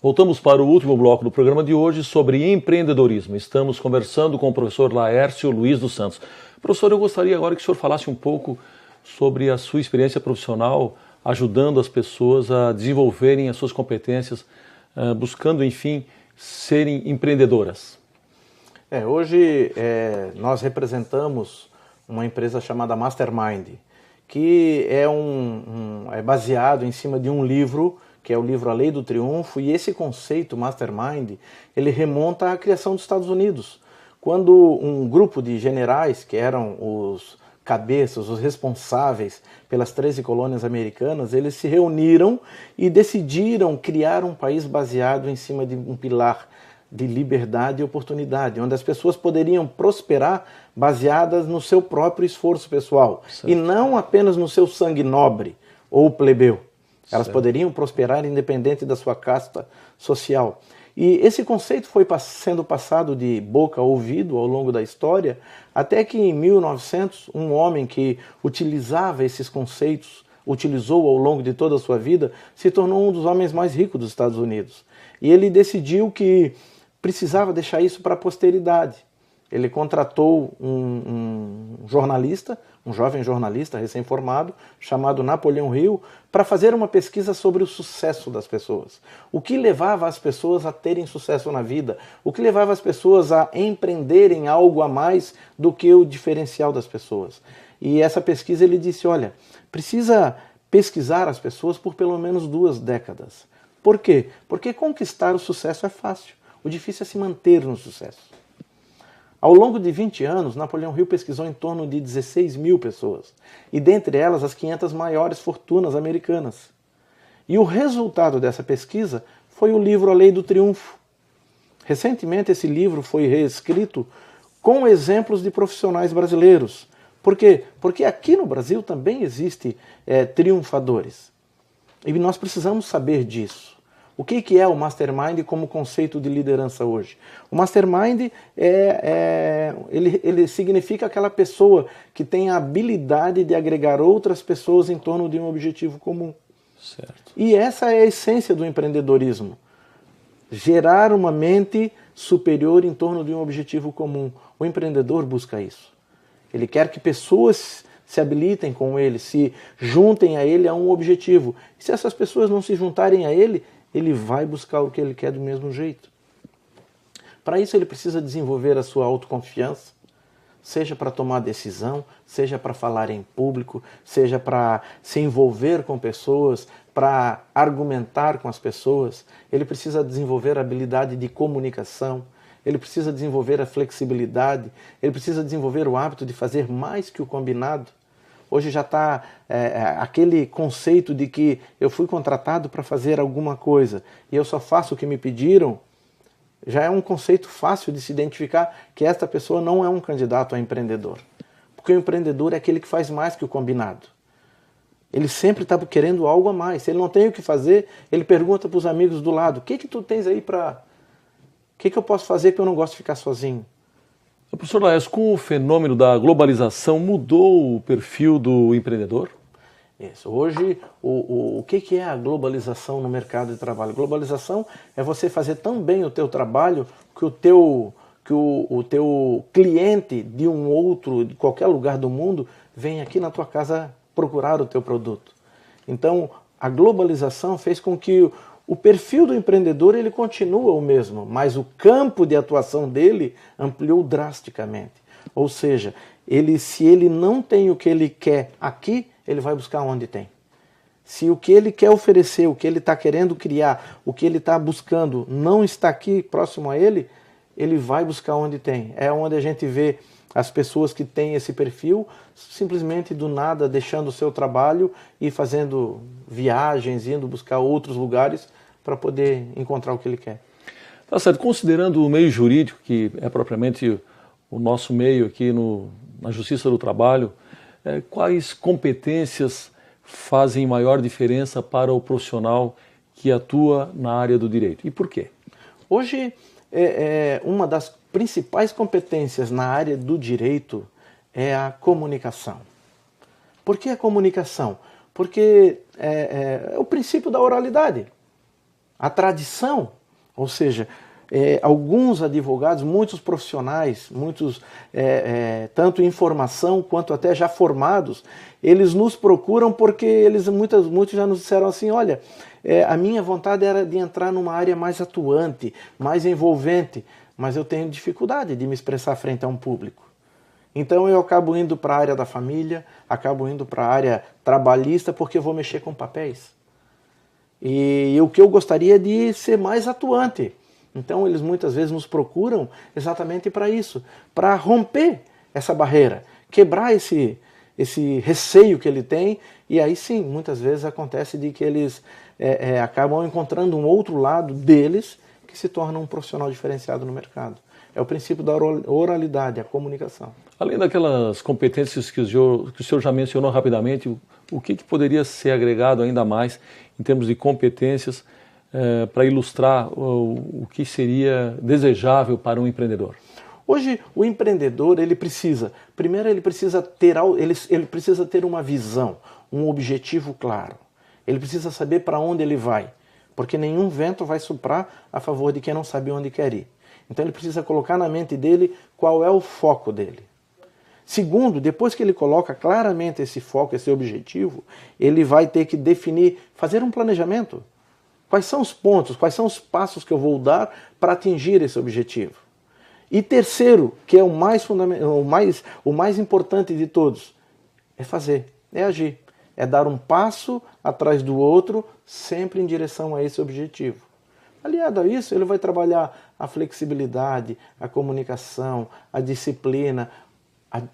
Voltamos para o último bloco do programa de hoje sobre empreendedorismo. Estamos conversando com o professor Laércio Luiz dos Santos. Professor, eu gostaria agora que o senhor falasse um pouco sobre a sua experiência profissional ajudando as pessoas a desenvolverem as suas competências, buscando, enfim, serem empreendedoras. Hoje nós representamos uma empresa chamada Mastermind, que é baseado em cima de um livro, que é o livro A Lei do Triunfo, e esse conceito Mastermind, ele remonta à criação dos Estados Unidos, quando um grupo de generais, que eram os cabeças, os responsáveis pelas 13 colônias americanas, eles se reuniram e decidiram criar um país baseado em cima de um pilar de liberdade e oportunidade, onde as pessoas poderiam prosperar baseadas no seu próprio esforço pessoal, certo, e não apenas no seu sangue nobre ou plebeu. Elas poderiam prosperar independente da sua casta social. E esse conceito foi sendo passado de boca a ouvido ao longo da história, até que em 1900, um homem que utilizava esses conceitos, utilizou ao longo de toda a sua vida, se tornou um dos homens mais ricos dos Estados Unidos. E ele decidiu que precisava deixar isso para a posteridade. Ele contratou um jornalista, um jovem jornalista recém-formado, chamado Napoleão Hill, para fazer uma pesquisa sobre o sucesso das pessoas. O que levava as pessoas a terem sucesso na vida? O que levava as pessoas a empreenderem algo a mais do que o diferencial das pessoas? E essa pesquisa ele disse, olha, precisa pesquisar as pessoas por pelo menos 2 décadas. Por quê? Porque conquistar o sucesso é fácil. O difícil é se manter no sucesso. Ao longo de 20 anos, Napoleão Hill pesquisou em torno de 16 mil pessoas, e dentre elas as 500 maiores fortunas americanas. E o resultado dessa pesquisa foi o livro A Lei do Triunfo. Recentemente esse livro foi reescrito com exemplos de profissionais brasileiros. Por quê? Porque aqui no Brasil também existem triunfadores. E nós precisamos saber disso. O que é o Mastermind como conceito de liderança hoje? O Mastermind ele significa aquela pessoa que tem a habilidade de agregar outras pessoas em torno de um objetivo comum. Certo. E essa é a essência do empreendedorismo. Gerar uma mente superior em torno de um objetivo comum. O empreendedor busca isso. Ele quer que pessoas se habilitem com ele, se juntem a ele a um objetivo. E se essas pessoas não se juntarem a ele, ele vai buscar o que ele quer do mesmo jeito. Para isso ele precisa desenvolver a sua autoconfiança, seja para tomar decisão, seja para falar em público, seja para se envolver com pessoas, para argumentar com as pessoas. Ele precisa desenvolver a habilidade de comunicação, ele precisa desenvolver a flexibilidade, ele precisa desenvolver o hábito de fazer mais que o combinado. Hoje já está aquele conceito de que eu fui contratado para fazer alguma coisa e eu só faço o que me pediram, já é um conceito fácil de se identificar que esta pessoa não é um candidato a empreendedor. Porque o empreendedor é aquele que faz mais que o combinado. Ele sempre está querendo algo a mais. Se ele não tem o que fazer, ele pergunta para os amigos do lado, o que tu tens aí para... O que eu posso fazer que eu não gosto de ficar sozinho? Professor Laércio, com o fenômeno da globalização, mudou o perfil do empreendedor? Isso. Hoje, o que é a globalização no mercado de trabalho? Globalização é você fazer tão bem o teu trabalho que o teu cliente de de qualquer lugar do mundo, vem aqui na tua casa procurar o teu produto. Então, a globalização fez com que o perfil do empreendedor ele continua o mesmo, mas o campo de atuação dele ampliou drasticamente. Ou seja, se ele não tem o que ele quer aqui, ele vai buscar onde tem. Se o que ele quer oferecer, o que ele está querendo criar, o que ele está buscando não está aqui próximo a ele, ele vai buscar onde tem. É onde a gente vê as pessoas que têm esse perfil simplesmente do nada deixando o seu trabalho e fazendo viagens, indo buscar outros lugares para poder encontrar o que ele quer. Tá certo. Considerando o meio jurídico, que é propriamente o nosso meio aqui na Justiça do Trabalho, quais competências fazem maior diferença para o profissional que atua na área do direito? E por quê? Hoje, uma das principais competências na área do direito é a comunicação. Por que a comunicação? Porque é o princípio da oralidade. a tradição, ou seja, alguns advogados, muitos profissionais, muitos tanto em formação quanto até já formados, eles nos procuram porque muitos já nos disseram assim, olha, a minha vontade era de entrar numa área mais atuante, mais envolvente, mas eu tenho dificuldade de me expressar frente a um público. Então eu acabo indo para a área da família, acabo indo para a área trabalhista porque eu vou mexer com papéis. E o que eu gostaria é de ser mais atuante. Então eles muitas vezes nos procuram exatamente para isso, para romper essa barreira, quebrar esse receio que ele tem, e aí sim, muitas vezes acontece de que eles acabam encontrando um outro lado deles que se torna um profissional diferenciado no mercado. É o princípio da oralidade, a comunicação. Além daquelas competências que o senhor já mencionou rapidamente, o que poderia ser agregado ainda mais em termos de competências para ilustrar o que seria desejável para um empreendedor? Hoje, o empreendedor, primeiro ele precisa ter uma visão, um objetivo claro. Ele precisa saber para onde ele vai, porque nenhum vento vai soprar a favor de quem não sabe onde quer ir. Então ele precisa colocar na mente dele qual é o foco dele. Segundo, depois que ele coloca claramente esse foco, esse objetivo, ele vai ter que definir, fazer um planejamento. Quais são os pontos, quais são os passos que eu vou dar para atingir esse objetivo? E terceiro, que é o mais importante de todos, é fazer, é agir. É dar um passo atrás do outro, sempre em direção a esse objetivo. Aliado a isso, ele vai trabalhar a flexibilidade, a comunicação, a disciplina,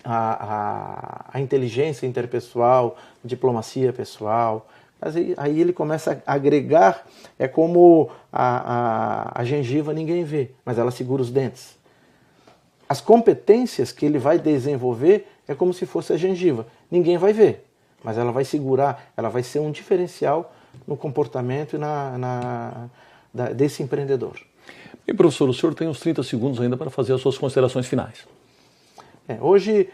a inteligência interpessoal, diplomacia pessoal. Aí ele começa a agregar, é como a gengiva ninguém vê, mas ela segura os dentes. As competências que ele vai desenvolver é como se fosse a gengiva. Ninguém vai ver, mas ela vai segurar, ela vai ser um diferencial no comportamento desse empreendedor. E professor, o senhor tem uns 30 segundos ainda para fazer as suas considerações finais. Hoje,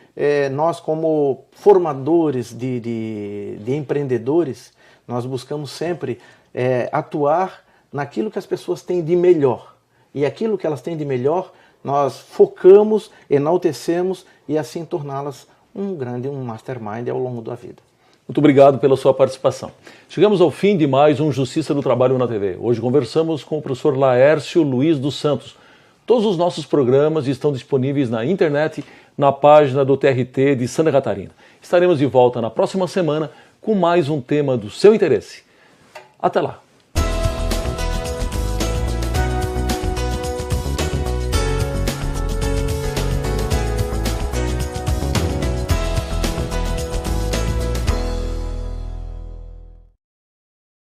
nós como formadores de empreendedores, nós buscamos sempre atuar naquilo que as pessoas têm de melhor. E aquilo que elas têm de melhor, nós focamos, enaltecemos e assim torná-las um mastermind ao longo da vida. Muito obrigado pela sua participação. Chegamos ao fim de mais um Justiça do Trabalho na TV. Hoje conversamos com o professor Laércio Luiz dos Santos. Todos os nossos programas estão disponíveis na internet, na página do TRT de Santa Catarina. Estaremos de volta na próxima semana com mais um tema do seu interesse. Até lá!